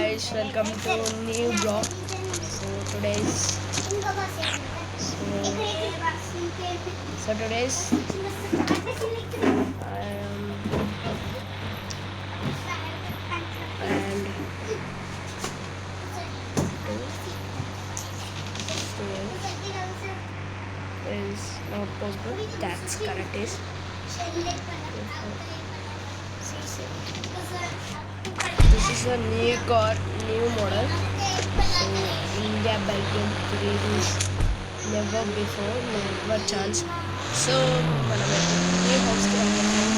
guys, welcome to new vlog. So today's so today's and is not possible. That's correct. Is this is a new car, new model. So India Belgium series never before, never chance. So మనమైతే new house కి వెళ్తున్నాం.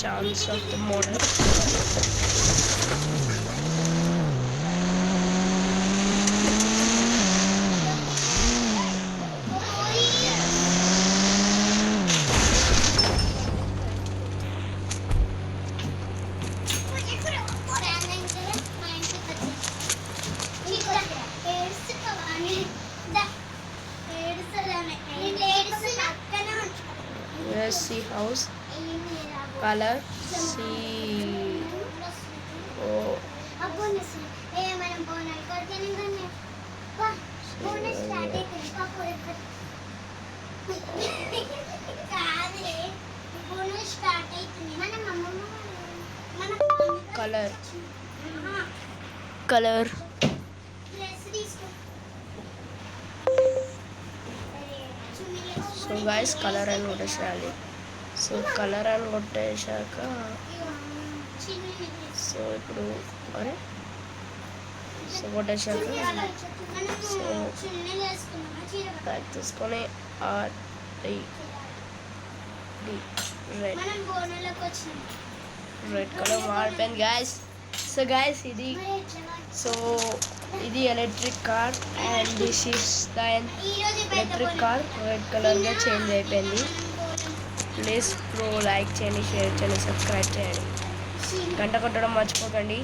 Chance of the model. Let's see house color. See. Oh. Color. So guys, color and కొట్టేసేయాలి. So colour అని కొట్టేశాక so ఇప్పుడు అరే so కొట్టేశాక so pack తీసుకొని రెడ్ కలర్ మారిపోయింది గాయస్. సో గాయస్ ఇది సో ఇది electric car and this is the electric car red కలర్గా చేంజ్ అయిపోయింది. ప్లీజ్ లైక్ చేయండి, షేర్ చేయండి, సబ్స్క్రైబ్ చేయండి, గంట కొట్టడం మర్చిపోకండి.